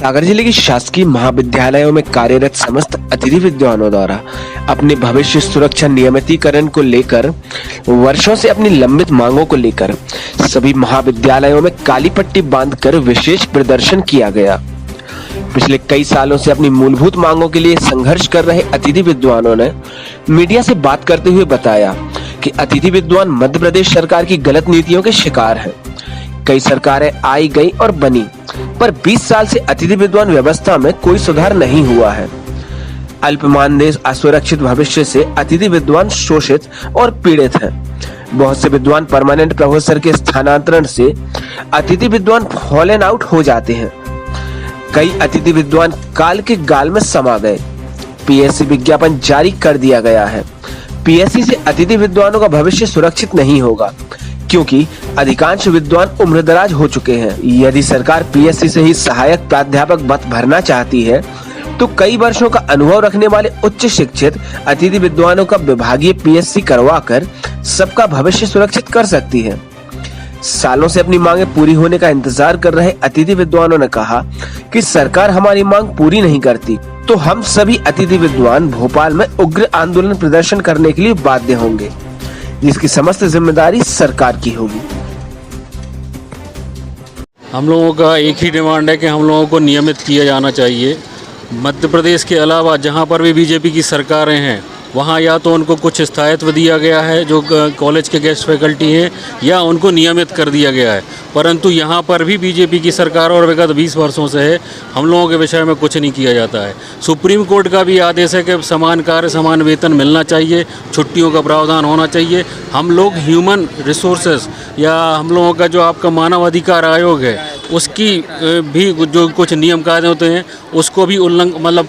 सागर जिले की शासकीय महाविद्यालयों में कार्यरत समस्त अतिथि विद्वानों द्वारा अपने भविष्य सुरक्षा नियमितीकरण को लेकर वर्षों से अपनी लंबित मांगों को लेकर सभी महाविद्यालयों में काली पट्टी बांधकर विशेष प्रदर्शन किया गया। पिछले कई सालों से अपनी मूलभूत मांगों के लिए संघर्ष कर रहे अतिथि विद्वानों ने मीडिया से बात करते हुए बताया कि अतिथि विद्वान मध्य प्रदेश सरकार की गलत नीतियों के शिकार हैं। कई सरकारें आई गई और बनी, पर 20 साल से अतिथि विद्वान व्यवस्था में कोई सुधार नहीं हुआ है। अल्पमानदेय असुरक्षित भविष्य से अतिथि विद्वान शोषित और पीड़ित हैं। बहुत से विद्वान परमानेंट प्रोफेसर के स्थानांतरण से अतिथि विद्वान फॉलन आउट हो जाते हैं। कई अतिथि विद्वान काल के गाल में समा गए। पीएससी विज्ञापन जारी कर दिया गया है। पीएससी से अतिथि विद्वानों का भविष्य सुरक्षित नहीं होगा, क्योंकि अधिकांश विद्वान उम्रदराज हो चुके हैं। यदि सरकार पीएससी से ही सहायक प्राध्यापक पद भरना चाहती है तो कई वर्षों का अनुभव रखने वाले उच्च शिक्षित अतिथि विद्वानों का विभागीय पीएससी करवाकर सबका भविष्य सुरक्षित कर सकती है। सालों से अपनी मांगें पूरी होने का इंतजार कर रहे अतिथि विद्वानों ने कहा कि सरकार हमारी मांग पूरी नहीं करती तो हम सभी अतिथि विद्वान भोपाल में उग्र आंदोलन प्रदर्शन करने के लिए बाध्य होंगे, जिसकी समस्त जिम्मेदारी सरकार की होगी। हम लोगों का एक ही डिमांड है कि हम लोगों को नियमित किया जाना चाहिए। मध्य प्रदेश के अलावा जहां पर भी बीजेपी की सरकारें हैं वहां या तो उनको कुछ स्थायित्व दिया गया है जो कॉलेज के गेस्ट फैकल्टी हैं, या उनको नियमित कर दिया गया है। परंतु यहां पर भी बीजेपी की सरकार और विगत 20 वर्षों से है, हम लोगों के विषय में कुछ नहीं किया जाता है। सुप्रीम कोर्ट का भी आदेश है कि समान कार्य समान वेतन मिलना चाहिए, छुट्टियों का प्रावधान होना चाहिए। हम लोग ह्यूमन रिसोर्सेज या हम लोगों का जो आपका मानव अधिकार आयोग है उसकी भी जो कुछ नियम कायदे होते हैं उसको भी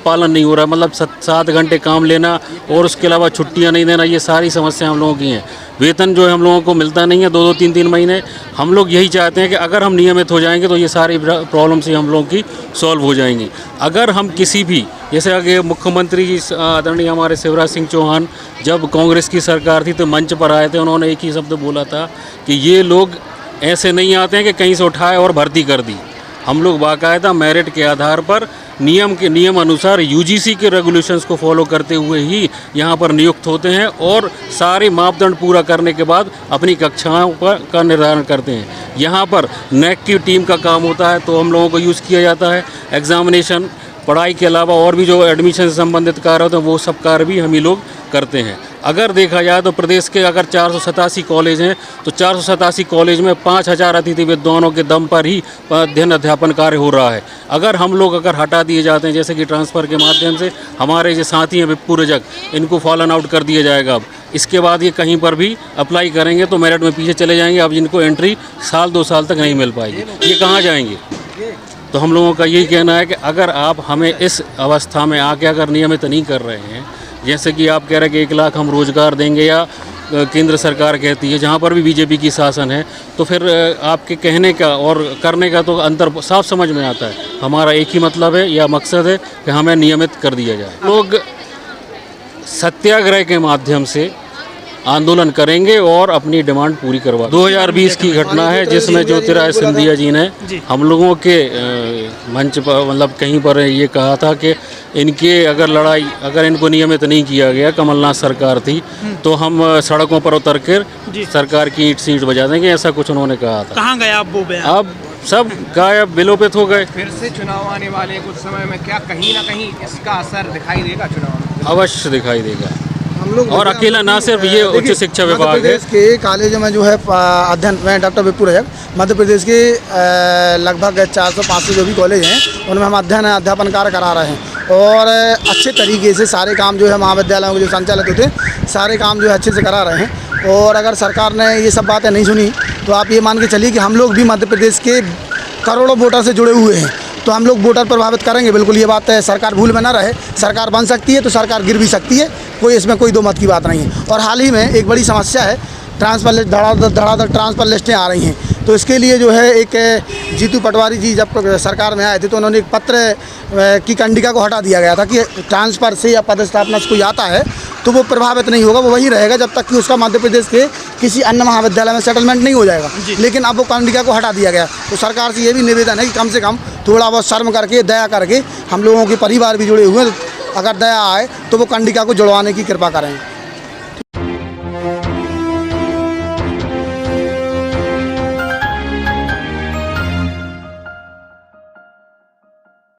पालन नहीं हो रहा। 7 घंटे काम लेना और उसके अलावा छुट्टियां नहीं देना, ये सारी समस्या हम लोगों की हैं। वेतन जो है हम लोगों को मिलता नहीं है 2-2 3-3 महीने। हम लोग यही चाहते हैं कि अगर हम नियमित हो जाएंगे तो ये सारी प्रॉब्लम से हम लोगों की सॉल्व हो जाएंगी। अगर हम किसी भी जैसे आगे मुख्यमंत्री आदरणीय हमारे शिवराज सिंह चौहान जब कांग्रेस की सरकार थी तो मंच पर आए थे, उन्होंने एक ही शब्द बोला था कि ये लोग ऐसे नहीं आते हैं कि कहीं से उठाए और भर्ती कर दी। हम लोग बाकायदा मेरिट के आधार पर नियम अनुसार यूजीसी के रेगुलेशंस को फॉलो करते हुए ही यहाँ पर नियुक्त होते हैं और सारे मापदंड पूरा करने के बाद अपनी कक्षाओं का निर्धारण करते हैं। यहाँ पर नेक की टीम का काम होता है तो हम लोगों को यूज़ किया जाता है। एग्जामिनेशन, पढ़ाई के अलावा और भी जो एडमिशन से संबंधित कार्य होते हैं वो सब कार्य भी हम ही लोग करते हैं। अगर देखा जाए तो प्रदेश के अगर 487 कॉलेज हैं तो 487 कॉलेज में 5000 अतिथि विद्वानों के दम पर ही अध्ययन अध्यापन कार्य हो रहा है। अगर हम लोग हटा दिए जाते हैं जैसे कि ट्रांसफ़र के माध्यम से, हमारे जो साथी हैं विप्पू रजक, इनको फॉलन आउट कर दिया जाएगा। अब इसके बाद ये कहीं पर भी अप्लाई करेंगे तो मेरिट में पीछे चले जाएंगे। अब जिनको एंट्री 2 साल तक नहीं मिल पाएगी, ये कहाँ जाएंगे? तो हम लोगों का यही कहना है कि अगर आप हमें इस अवस्था में आके अगर नियमित नहीं कर रहे हैं, जैसे कि आप कह रहे हैं कि 1 लाख हम रोज़गार देंगे या केंद्र सरकार कहती है, जहाँ पर भी बीजेपी की शासन है, तो फिर आपके कहने का और करने का तो अंतर साफ समझ में आता है। हमारा एक ही मतलब है या मकसद है कि हमें नियमित कर दिया जाए। लोग सत्याग्रह के माध्यम से आंदोलन करेंगे और अपनी डिमांड पूरी करवा। 2020 की घटना है जिसमें ज्योतिरादित्य सिंधिया जी ने हम लोगों के मंच पर कहीं पर ये कहा था कि इनके अगर इनको नियमित नहीं किया गया, कमलनाथ सरकार थी, तो हम सड़कों पर उतर कर सरकार की ईंट सीट बजा देंगे, ऐसा कुछ उन्होंने कहा था। कहाँ गया अब वो बयान? अब सब गायब, विलोपित हो गए। फिर से चुनाव आने वाले कुछ समय में क्या कहीं ना कहीं इसका असर दिखाई देगा चुनाव में? अवश्य दिखाई देगा। हम लोग और अकेला ना सिर्फ ये उच्च शिक्षा विभाग है के कॉलेजों में जो है अध्ययन में डॉक्टर विप्पू रजक, मध्य प्रदेश के लगभग 400-500 जो भी कॉलेज हैं उनमें हम अध्यापन कार्य करा रहे हैं और अच्छे तरीके से सारे काम जो है महाविद्यालयों के जो संचालित होते हैं सारे काम जो है अच्छे से करा रहे हैं। और अगर सरकार ने ये सब बातें नहीं सुनी तो आप ये मान के चलिए कि हम लोग भी मध्य प्रदेश के करोड़ों वोटर से जुड़े हुए हैं, तो हम लोग वोटर प्रभावित करेंगे। बिल्कुल ये बात है, सरकार भूल में ना रहे। सरकार बन सकती है तो सरकार गिर भी सकती है, इसमें कोई दो मत की बात नहीं है। और हाल ही में एक बड़ी समस्या है, धड़ाधड़ ट्रांसफ़र लिस्टें आ रही हैं तो इसके लिए जो है एक जीतू पटवारी जी जब सरकार में आए थे तो उन्होंने एक पत्र की कंडिका को हटा दिया गया था कि ट्रांसफ़र से या पदस्थापना से कोई आता है तो वो प्रभावित नहीं होगा, वो वही रहेगा जब तक कि उसका मध्य प्रदेश के किसी अन्य महाविद्यालय में सेटलमेंट नहीं हो जाएगा। लेकिन अब वो कंडिका को हटा दिया गया। तो सरकार से ये भी निवेदन है कि कम से कम थोड़ा बहुत शर्म करके, दया करके, हम लोगों के परिवार भी जुड़े हुए हैं, अगर दया आए तो वो कंडिका को जुड़वाने की कृपा करें।